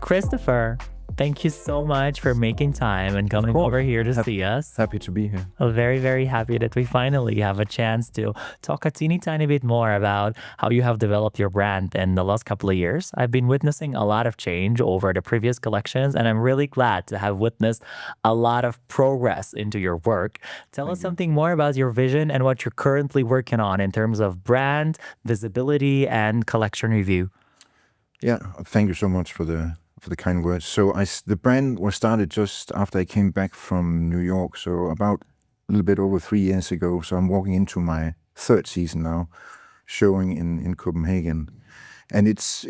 Kristoffer, thank you so much for making time and coming over here to see us. Happy to be here. I'm very, very happy that we finally have a chance to talk a teeny tiny bit more about how you have developed your brand in the last couple of years. I've been witnessing a lot of change over the previous collections, and I'm really glad to have witnessed a lot of progress into your work. Tell us something more about your vision and what you're currently working on in terms of brand, visibility, and collection review. Yeah, thank you so much for the kind words. So the brand was started just after I came back from New York, so about a little bit over 3 years ago. So I'm walking into my third season now, showing in Copenhagen, and it's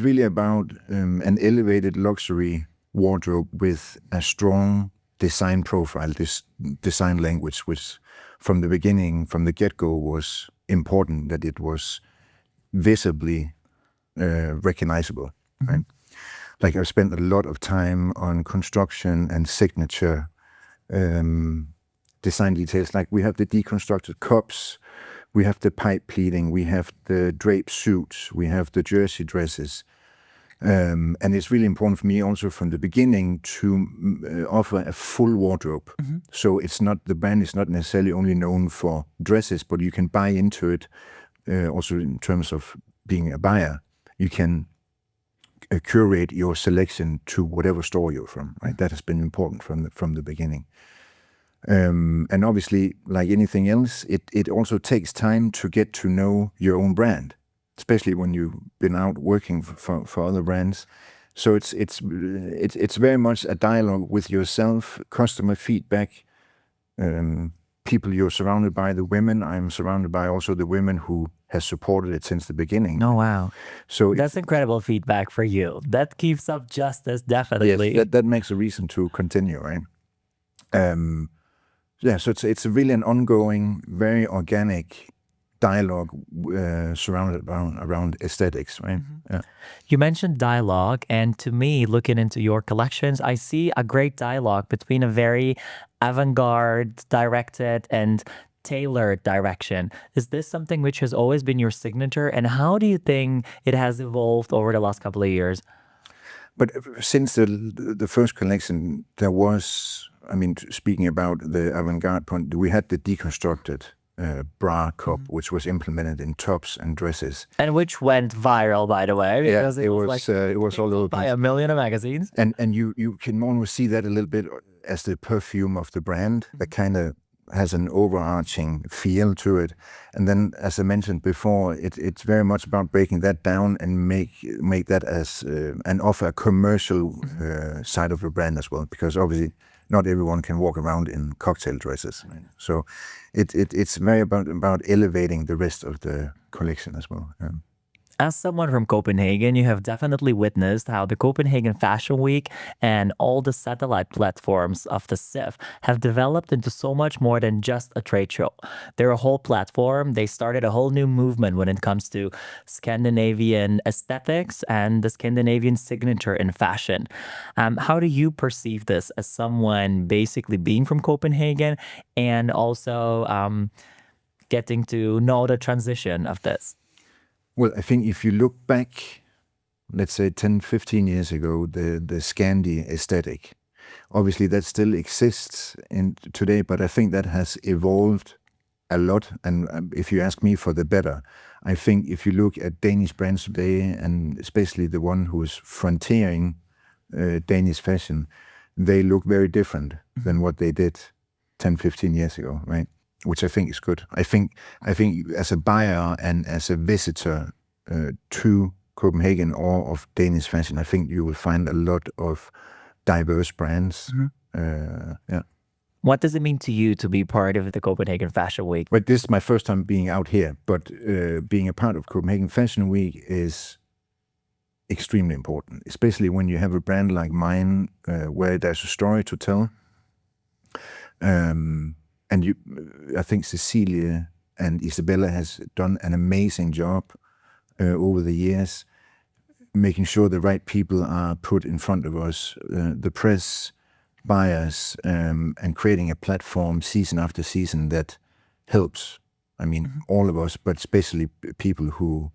really about an elevated luxury wardrobe with a strong design profile, this design language, which from the beginning, from the get-go, was important that it was visibly recognizable, right? Like I've spent a lot of time on construction and signature design details. Like we have the deconstructed cups, we have the pipe pleating, we have the draped suits, we have the jersey dresses. And it's really important for me also from the beginning to offer a full wardrobe. So the brand is not necessarily only known for dresses, but you can buy into it also in terms of being a buyer. You can curate your selection to whatever store you're from, right? That has been important from the beginning. And obviously, like anything else, it also takes time to get to know your own brand, especially when you've been out working for other brands. So it's very much a dialogue with yourself, customer feedback, people you're surrounded by, the women. I'm surrounded by also the women who has supported it since the beginning. Oh, wow. So that's incredible feedback for you. That keeps up justice, definitely. Yes, that makes a reason to continue, right? So it's really an ongoing, very organic dialogue surrounded around aesthetics, right? Yeah. You mentioned dialogue, and to me, looking into your collections, I see a great dialogue between a very avant-garde directed and tailored direction. Is this something which has always been your signature, and how do you think it has evolved over the last couple of years? But since the first collection, there was, speaking about the avant-garde point, we had the deconstructed bra cup, which was implemented in tops and dresses, and which went viral, by the way, because it was all over by a million of magazines. And you can almost see that a little bit as the perfume of the brand that kind of has an overarching feel to it. And then, as I mentioned before, it's very much about breaking that down and make that as and offer a commercial side of the brand as well, because obviously not everyone can walk around in cocktail dresses. Right? So it's very about elevating the rest of the collection as well. As someone from Copenhagen, you have definitely witnessed how the Copenhagen Fashion Week and all the satellite platforms of the CIFF have developed into so much more than just a trade show. They're a whole platform. They started a whole new movement when it comes to Scandinavian aesthetics and the Scandinavian signature in fashion. How do you perceive this as someone basically being from Copenhagen and also getting to know the transition of this? Well, I think if you look back, let's say 10, 15 years ago, the Scandi aesthetic, obviously that still exists today, but I think that has evolved a lot. And if you ask me, for the better. I think if you look at Danish brands today, and especially the one who is frontiering Danish fashion, they look very different than what they did 10, 15 years ago, right? Which I think is good. I think as a buyer and as a visitor to Copenhagen or of Danish fashion, I think you will find a lot of diverse brands. What does it mean to you to be part of the Copenhagen Fashion Week? But this is my first time being out here, but being a part of Copenhagen Fashion Week is extremely important, especially when you have a brand like mine where there's a story to tell. And I think Cecilia and Isabella has done an amazing job over the years, making sure the right people are put in front of us, the press, buyers, and creating a platform season after season that helps. All of us, but especially people who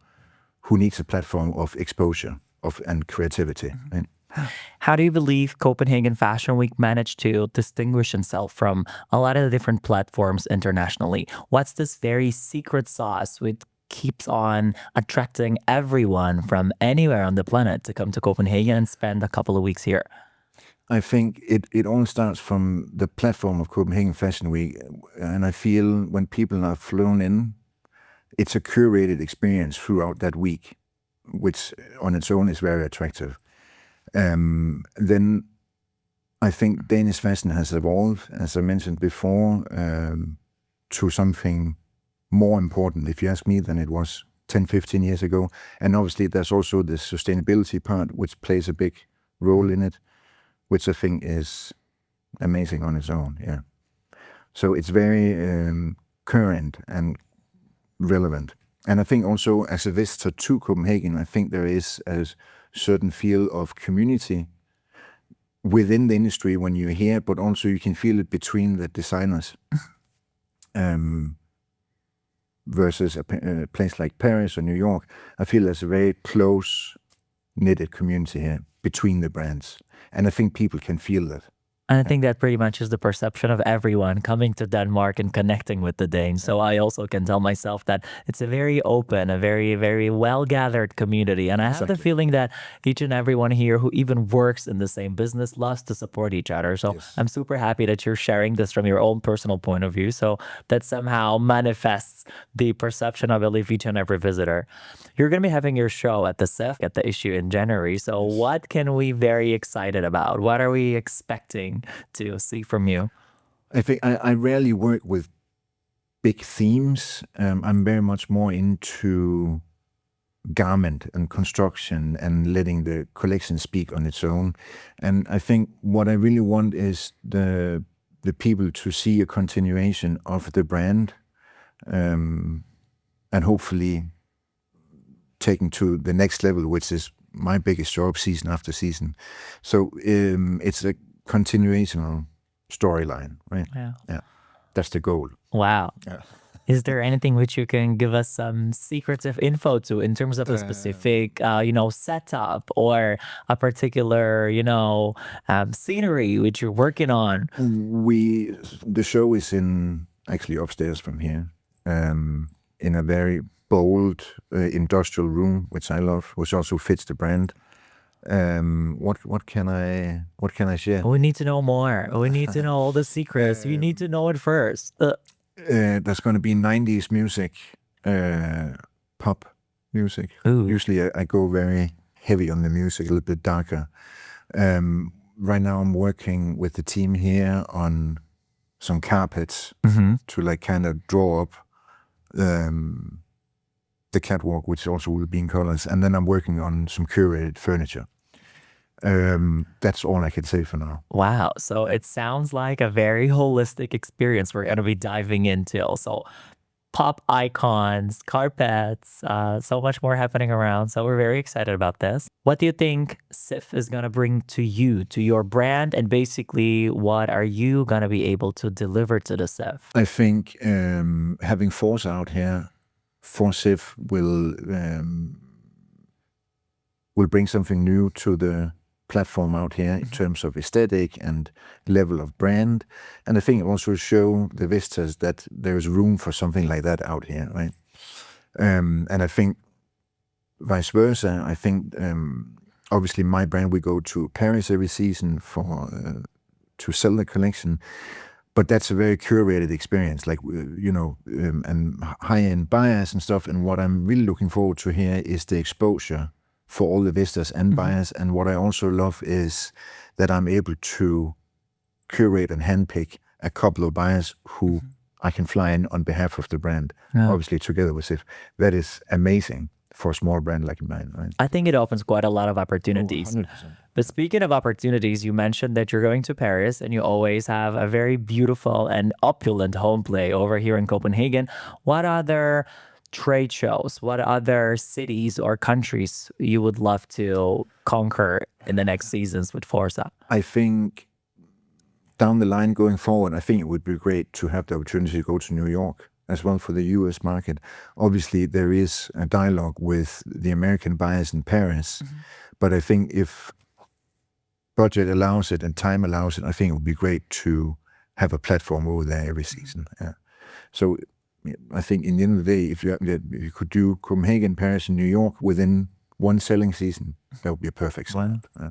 needs a platform of exposure and creativity. Right? How do you believe Copenhagen Fashion Week managed to distinguish itself from a lot of the different platforms internationally? What's this very secret sauce which keeps on attracting everyone from anywhere on the planet to come to Copenhagen and spend a couple of weeks here? I think it all starts from the platform of Copenhagen Fashion Week. And I feel when people are flown in, it's a curated experience throughout that week, which on its own is very attractive. Then I think Danish fashion has evolved, as I mentioned before, to something more important, if you ask me, than it was 10, 15 years ago. And obviously there's also the sustainability part, which plays a big role in it, which I think is amazing on its own, yeah. So it's very current and relevant. And I think also as a visitor to Copenhagen, I think there is a certain feel of community within the industry when you're here, but also you can feel it between the designers. Versus a place like Paris or New York, I feel there's a very close-knitted community here between the brands. And I think people can feel that. And I think that pretty much is the perception of everyone coming to Denmark and connecting with the Danes. So I also can tell myself that it's a very open, a very, very well-gathered community. And I have the feeling that each and everyone here who even works in the same business loves to support each other. So I'm super happy that you're sharing this from your own personal point of view. So that somehow manifests the perception, I believe, each and every visitor. You're going to be having your show at the CIFF, at the issue in January. So what can we very excited about? What are we expecting to see from you? I think I rarely work with big themes. I'm very much more into garment and construction and letting the collection speak on its own. And I think what I really want is the people to see a continuation of the brand, and hopefully taken to the next level, which is my biggest job season after season. So it's a continuational storyline, right? Yeah. That's the goal. Wow. Yeah. Is there anything which you can give us some secretive info to in terms of a specific, setup or a particular, scenery which you're working on? The show is actually upstairs from here, in a very bold industrial room, which I love, which also fits the brand. What can I share? We need to know more. We need to know all the secrets. You need to know it first. There's going to be 90s music, pop music. Ooh. Usually I go very heavy on the music, a little bit darker. Right now I'm working with the team here on some carpets to kind of draw up the catwalk, which also will be in colors. And then I'm working on some curated furniture. That's all I can say for now. Wow. So it sounds like a very holistic experience we're going to be diving into. So pop icons, carpets, so much more happening around. So we're very excited about this. What do you think CIFF is going to bring to you, to your brand? And basically, what are you going to be able to deliver to the CIFF? I think having Forza out here for CIFF will bring something new to the platform out here in terms of aesthetic and level of brand. And I think it also show the visitors that there is room for something like that out here, right? And I think vice versa. I think obviously my brand, we go to Paris every season to sell the collection. But that's a very curated experience, like, and high-end buyers and stuff. And what I'm really looking forward to here is the exposure for all the visitors and buyers. And what I also love is that I'm able to curate and handpick a couple of buyers who I can fly in on behalf of the brand, obviously together with CIFF. That is amazing for a small brand like mine, right? I think it opens quite a lot of opportunities. 100%. But speaking of opportunities, you mentioned that you're going to Paris and you always have a very beautiful and opulent home play over here in Copenhagen. What other trade shows, what other cities or countries you would love to conquer in the next seasons with Forza? I think down the line going forward, I think it would be great to have the opportunity to go to New York as well for the US market. Obviously, there is a dialogue with the American buyers in Paris, but I think if budget allows it and time allows it, I think it would be great to have a platform over there every season. Yeah. So I think in the end of the day, if you could do Copenhagen, Paris, and New York within one selling season, that would be a perfect setup. Yeah.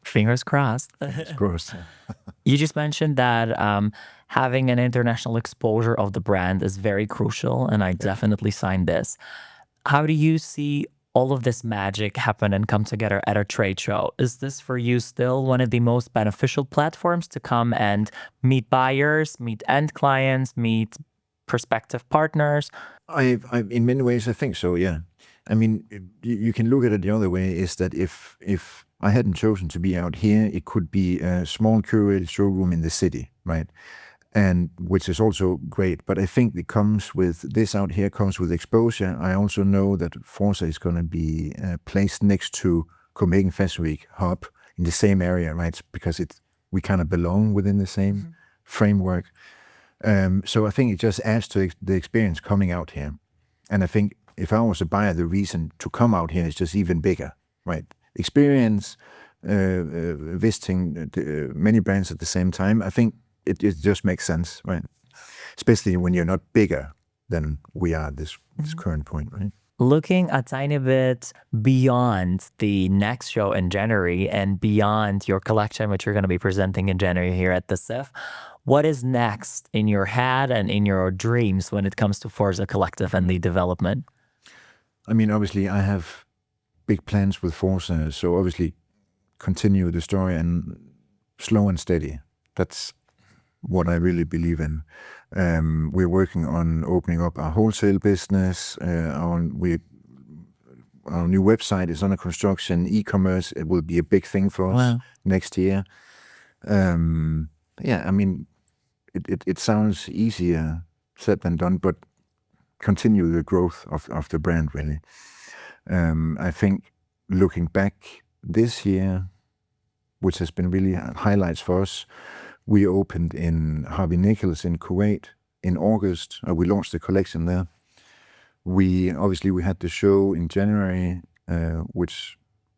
Fingers crossed. Of course. You just mentioned that having an international exposure of the brand is very crucial, and I definitely signed this. How do you see all of this magic happen and come together at a trade show? Is this for you still one of the most beneficial platforms to come and meet buyers, meet end clients, meet prospective partners? I in many ways, I think so. Yeah. I mean, you can look at it the other way. Is that if I hadn't chosen to be out here, it could be a small curated showroom in the city, right? And which is also great. But I think it comes with this out here comes with exposure. I also know that Forza is going to be placed next to Copenhagen Fashion Week hub in the same area, right? Because we kind of belong within the same framework. So I think it just adds to the experience coming out here. And I think if I was a buyer, the reason to come out here is just even bigger, right? Experience, visiting many brands at the same time. I think it just makes sense, right? Especially when you're not bigger than we are at this current point, right? Looking a tiny bit beyond the next show in January and beyond your collection, which you're going to be presenting in January here at the CIFF, what is next in your head and in your dreams when it comes to Forza Collective and the development? I mean, obviously, I have big plans with Forza, so obviously continue the story and slow and steady. That's what I really believe in. We're working on opening up our wholesale business. Our new website is under construction. E-commerce, it will be a big thing for us next year. Yeah, I mean, it sounds easier said than done, but continue the growth of the brand, really. I think looking back this year, which has been really highlights for us, we opened in Harvey Nichols in Kuwait in August. We launched the collection there. We had the show in January, which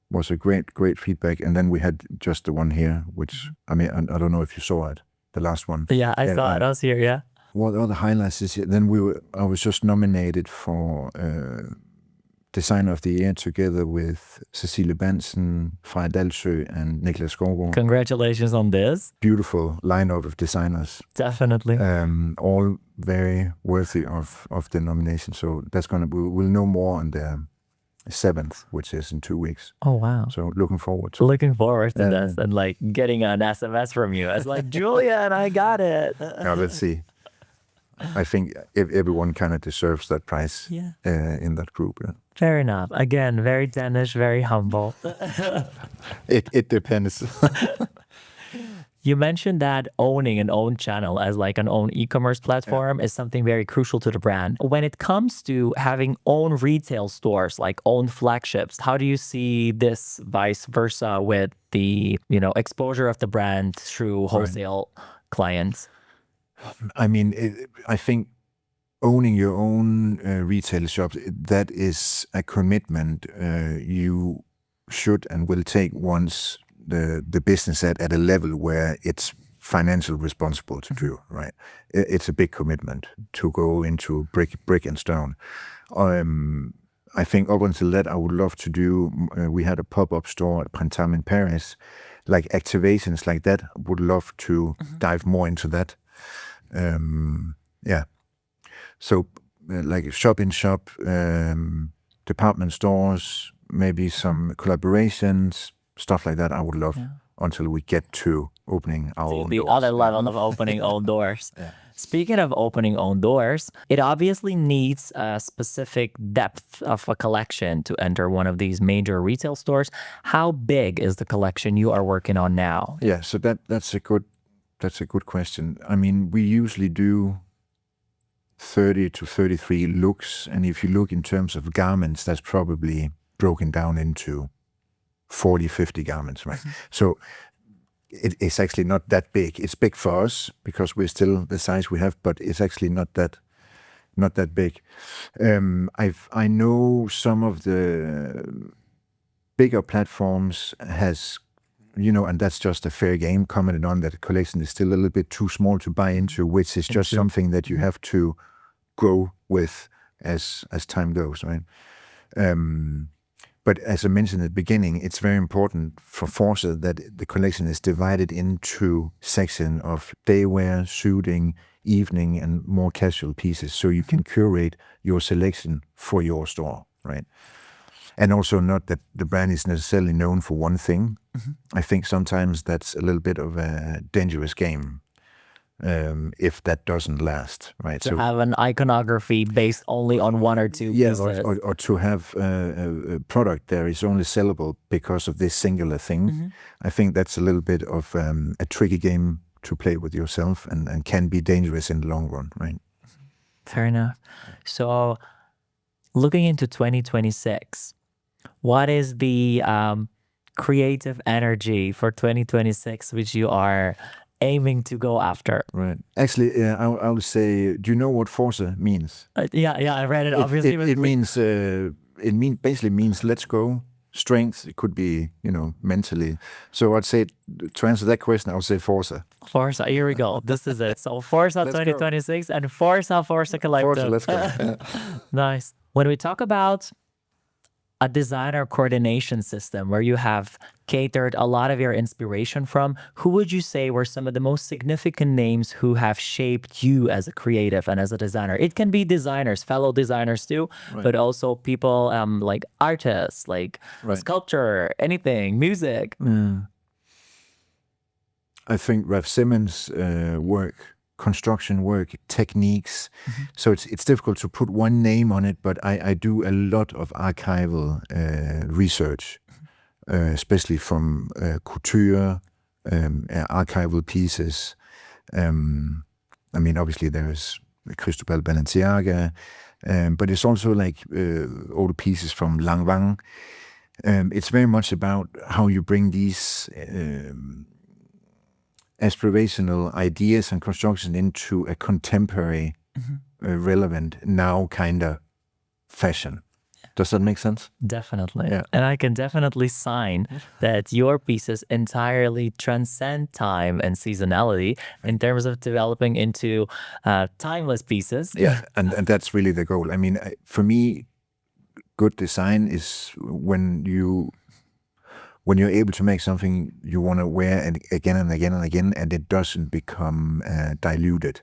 was a great feedback. And then we had just the one here, which, I mean, I don't know if you saw it, the last one. Yeah, I saw it. I was here, yeah. What other highlights is here? Then I was just nominated for Designer of the Year together with Cecilie Benson, Freja Dalsø, and Niklas Skovgaard. Congratulations on this. Beautiful lineup of designers. Definitely. All very worthy of the nomination. So we'll know more on the 7th, which is in 2 weeks. Oh, wow. So looking forward to this and like getting an SMS from you. It's like, Julian, I got it. Now let's see. I think everyone kind of deserves that prize in that group. Yeah. Fair enough. Again, very Danish, very humble. It depends. You mentioned that owning an own channel as like an own e-commerce platform is something very crucial to the brand. When it comes to having own retail stores, like own flagships, how do you see this vice versa with the, exposure of the brand through wholesale clients? I mean, I think owning your own retail shops, that is a commitment you should and will take once the business at a level where it's financially responsible to do, right? It's a big commitment to go into brick and stone. I think up until that, I would love to do, we had a pop-up store at Printemps in Paris, like activations like that. Would love to dive more into that. So like shop-in-shop, department stores, maybe some collaborations, stuff like that. I would love until we get to opening our own the doors. other level of opening own doors. Speaking of opening own doors, it obviously needs a specific depth of a collection to enter one of these major retail stores. How big is the collection you are working on now? Yeah, so that's a good question. I mean, we usually do 30 to 33 looks, and if you look in terms of garments, that's probably broken down into 40, 50 garments, right? So it's actually not that big. It's big for us because we're still the size we have, but it's actually not that big. I know some of the bigger platforms has and that's just a fair game, commented on that the collection is still a little bit too small to buy into, which is just something that you have to grow with as time goes, right? But as I mentioned at the beginning, it's very important for Forza that the collection is divided into sections of day wear, suiting, evening, and more casual pieces, so you can curate your selection for your store, right? And also not that the brand is necessarily known for one thing. I think sometimes that's a little bit of a dangerous game if that doesn't last, right? To have an iconography based only on one or two pieces. Or to have a product that is only sellable because of this singular thing. I think that's a little bit of a tricky game to play with yourself and can be dangerous in the long run, right? Fair enough. So looking into 2026, what is the creative energy for 2026 which you are aiming to go after? Right. Actually, I would say, do you know what Forza means? Yeah, I read it. Obviously, it basically means let's go. Strength. It could be, mentally. So I'd say to answer that question, I would say Forza. Forza. Here we go. This is it. So Forza 2026 and Forza Collective. Forza, let's go. Nice. When we talk about a designer coordination system where you have catered a lot of your inspiration from, who would you say were some of the most significant names who have shaped you as a creative and as a designer? It can be designers, fellow designers too, but also people like artists, like sculpture, anything, music. I think Ralph Simmons' work, construction work, techniques. So it's difficult to put one name on it, but I do a lot of archival research, especially from couture, archival pieces. Obviously there's Cristobal Balenciaga, but it's also like all the pieces from Langwang. It's very much about how you bring these aspirational ideas and construction into a contemporary, relevant, now kind of fashion. Does that make sense? Definitely. Yeah. And I can definitely sign that your pieces entirely transcend time and seasonality in terms of developing into timeless pieces. Yeah, and that's really the goal. I mean, for me, good design is when you're able to make something you want to wear again and again and again, and it doesn't become diluted,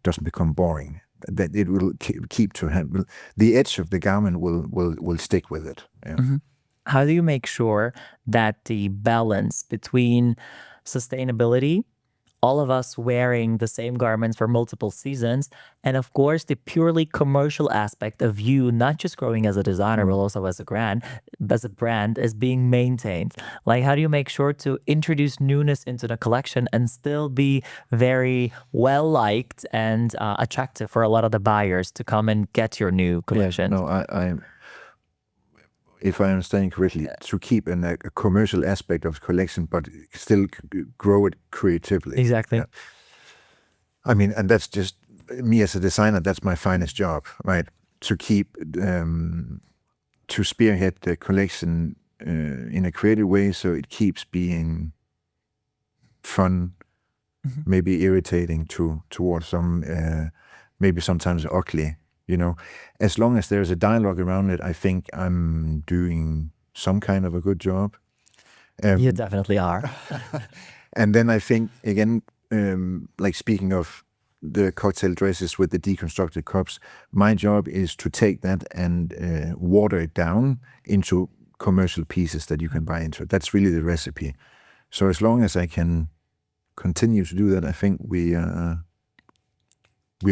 doesn't become boring. That it will keep to have the edge of the garment will stick with it. Yeah. How do you make sure that the balance between sustainability, all of us wearing the same garments for multiple seasons, and of course the purely commercial aspect of you not just growing as a designer but also as a brand is being maintained? Like, how do you make sure to introduce newness into the collection and still be very well liked and attractive for a lot of the buyers to come and get your new collection? Yeah, no, if I understand correctly, to keep a commercial aspect of the collection, but still grow it creatively. Exactly. Yeah. I mean, and that's just me as a designer. That's my finest job, right? To keep, to spearhead the collection in a creative way, so it keeps being fun, maybe irritating towards some, maybe sometimes ugly. As long as there's a dialogue around it, I think I'm doing some kind of a good job. You definitely are. And then I think, again, like speaking of the cocktail dresses with the deconstructed cups, my job is to take that and water it down into commercial pieces that you can buy into. That's really the recipe. So as long as I can continue to do that, I think we're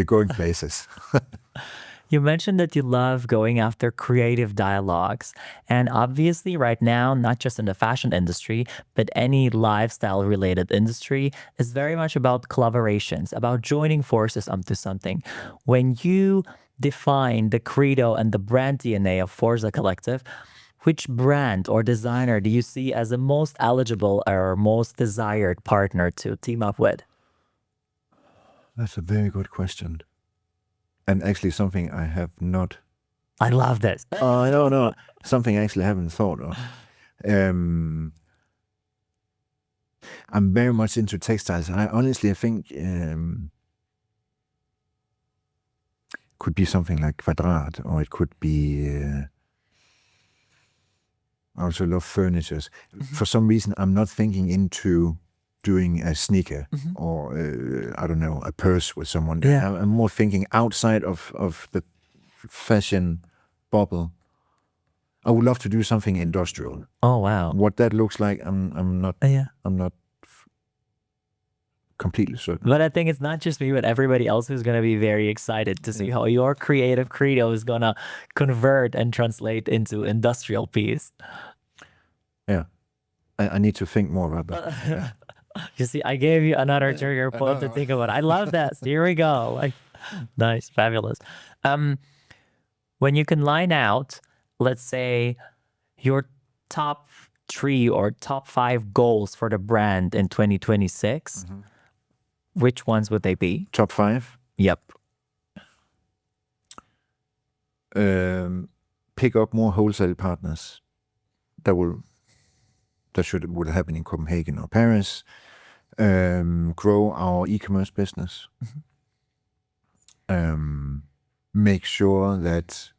going places. You mentioned that you love going after creative dialogues. And obviously right now, not just in the fashion industry, but any lifestyle related industry is very much about collaborations, about joining forces onto something. When you define the credo and the brand DNA of Forza Collective, which brand or designer do you see as the most eligible or most desired partner to team up with? That's a very good question. And actually something I have not... I love this. No. Something I actually haven't thought of. I'm very much into textiles. I think could be something like Quadrat, or it could be. I also love furnitures. For some reason, I'm not thinking into doing a sneaker or I don't know, a purse with someone. Yeah. I'm more thinking outside of the fashion bubble. I would love to do something industrial. Oh wow. What that looks like, I'm not. Yeah. I'm not completely certain. But I think it's not just me, but everybody else who's going to be very excited to see how your creative credo is going to convert and translate into industrial piece. Yeah, I need to think more about that. Yeah. You see, I gave you another trigger point to think about. I love that. So here we go. Like, nice, fabulous. When you can line out, let's say, your top 3 or top 5 goals for the brand in 2026, which ones would they be? Top 5. Yep. Pick up more wholesale partners. That would happen in Copenhagen or Paris. Grow our e-commerce business. Make sure that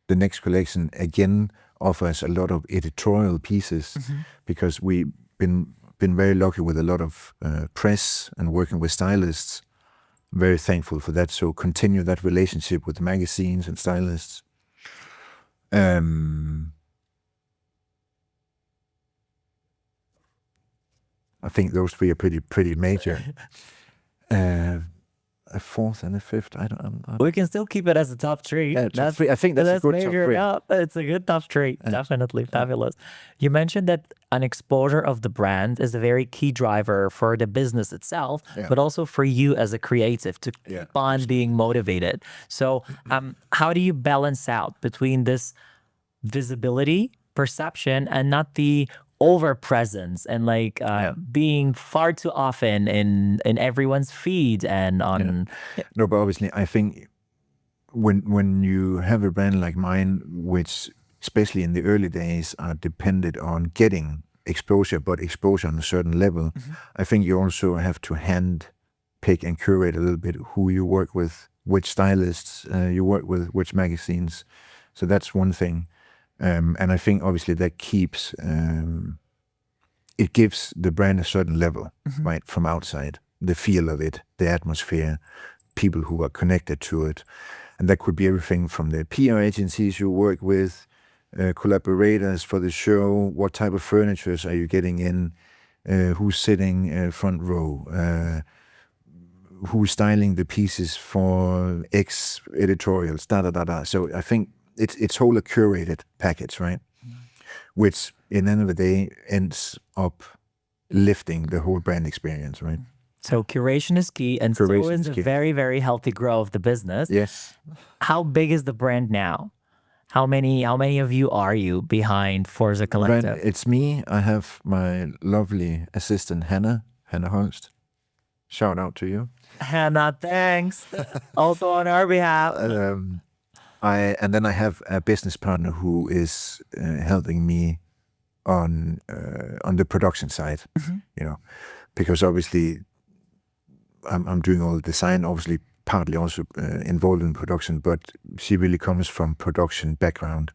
the next collection again offers a lot of editorial pieces, because we've been very lucky with a lot of press and working with stylists. Very thankful for that. So continue that relationship with magazines and stylists. I think those 3 are pretty major. A 4th and a 5th. We can still keep it as a top 3. Yeah, top 3. I think that's a good major, top 3. Yeah, it's a good top 3. Definitely fabulous. You mentioned that an exposure of the brand is a very key driver for the business itself, but also for you as a creative to keep on being motivated. So how do you balance out between this visibility, perception, and not the over presence and like being far too often in everyone's feed and on No, but obviously I think when you have a brand like mine, which especially in the early days are dependent on getting exposure, but exposure on a certain level, I think you also have to hand pick and curate a little bit who you work with, which stylists you work with, which magazines. So that's one thing. And I think obviously that keeps, it gives the brand a certain level, right, from outside, the feel of it, the atmosphere, people who are connected to it. And that could be everything from the PR agencies you work with, collaborators for the show, what type of furnitures are you getting in, who's sitting front row, who's styling the pieces for X editorials, da-da-da-da. So I think it's whole a curated package, right? Which, in the end of the day, ends up lifting the whole brand experience, right? So curation is key, and so is a very, very healthy growth of the business. Yes. How big is the brand now? How many of you are you behind Forza Collective? Brand, it's me. I have my lovely assistant, Hannah Holst. Shout out to you. Hannah, thanks. Also on our behalf. And then I have a business partner who is helping me on the production side, because obviously I'm doing all the design, obviously partly also involved in production, but she really comes from production background,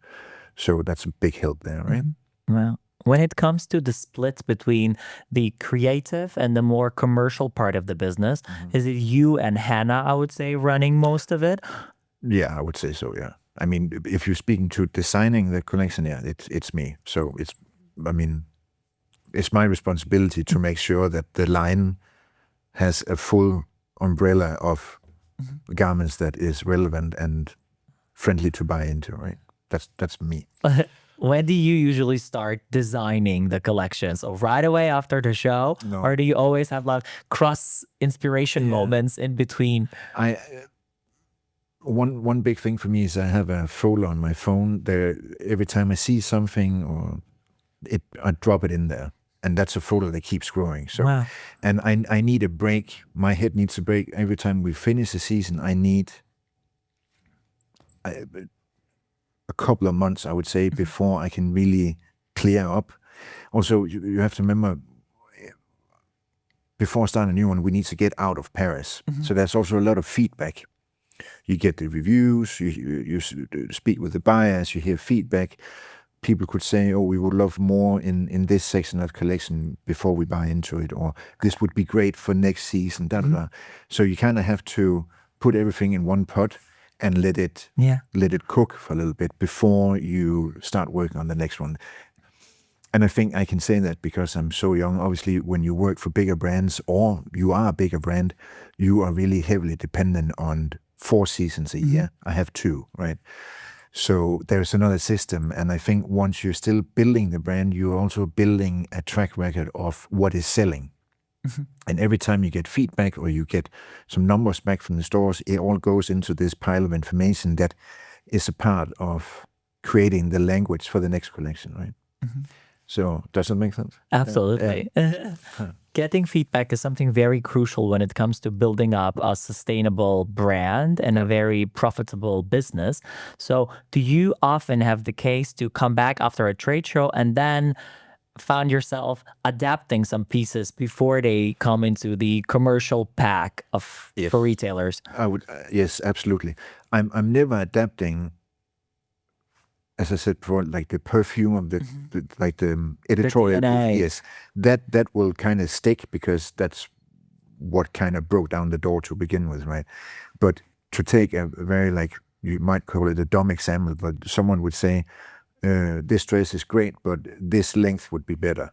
so that's a big help there, right? Well, when it comes to the split between the creative and the more commercial part of the business, is it you and Hannah, I would say, running most of it? Yeah, I would say so, yeah. I mean, if you're speaking to designing the collection, yeah, it's me. So it's my responsibility to make sure that the line has a full umbrella of garments that is relevant and friendly to buy into, right? That's me. When do you usually start designing the collection? So right away after the show? No. Or do you always have like cross inspiration moments in between? One big thing for me is I have a folder on my phone there. Every time I see something I drop it in there, and that's a folder that keeps growing. So, wow. And I need a break. My head needs a break every time we finish the season. I need a couple of months, I would say, before I can really clear up. Also, you have to remember, before starting a new one, we need to get out of Paris. So there's also a lot of feedback. You get the reviews, you speak with the buyers, you hear feedback. People could say, oh, we would love more in this section of collection before we buy into it, or this would be great for next season, da da da. So you kind of have to put everything in one pot and let it cook for a little bit before you start working on the next one. And I think I can say that because I'm so young. Obviously, when you work for bigger brands or you are a bigger brand, you are really heavily dependent on 4 seasons a year. I have 2, right? So there's another system. And I think once you're still building the brand, you're also building a track record of what is selling. And every time you get feedback or you get some numbers back from the stores, it all goes into this pile of information that is a part of creating the language for the next collection, right? So does that make sense? Absolutely. Getting feedback is something very crucial when it comes to building up a sustainable brand and a very profitable business. So do you often have the case to come back after a trade show and then found yourself adapting some pieces before they come into the commercial pack for retailers? I would, yes, absolutely. I'm never adapting, as I said before, like the perfume of the editorial. Yes, that will kind of stick because that's what kind of broke down the door to begin with, right? But to take a very, like, you might call it a dumb example, but someone would say, this dress is great, but this length would be better.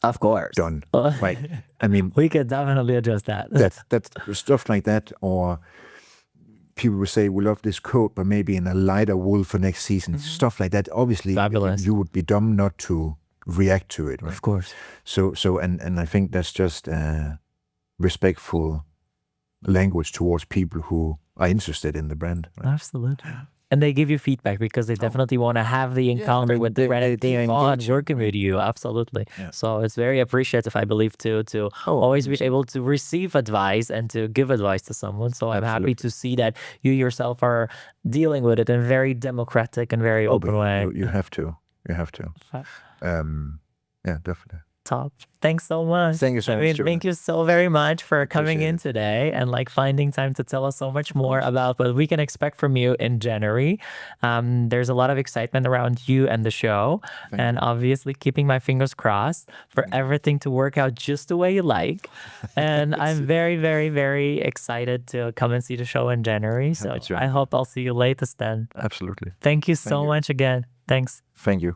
Of course. Done. Right. I mean, we could definitely adjust that. That's stuff like that. Or people will say, we love this coat, but maybe in a lighter wool for next season. Stuff like that. Obviously, you would be dumb not to react to it. Right? Of course. So, and I think that's just respectful language towards people who are interested in the brand. Right? Absolutely. And they give you feedback because they definitely want to have the encounter with the brand. They want working with you. Absolutely. Yeah. So it's very appreciative, I believe, to always be able to receive advice and to give advice to someone. So I'm happy to see that you yourself are dealing with it in a very democratic and very open way. You have to. You have to. Yeah, definitely. Top. Thanks so much. Thank you so much. Thank you so very much for coming in today and like finding time to tell us so much more about what we can expect from you in January. There's a lot of excitement around you and the show, and obviously keeping my fingers crossed for everything to work out just the way you like. And I'm very, very, very excited to come and see the show in January. So I hope I'll see you latest then. Absolutely. Thank you so much again. Thanks. Thank you.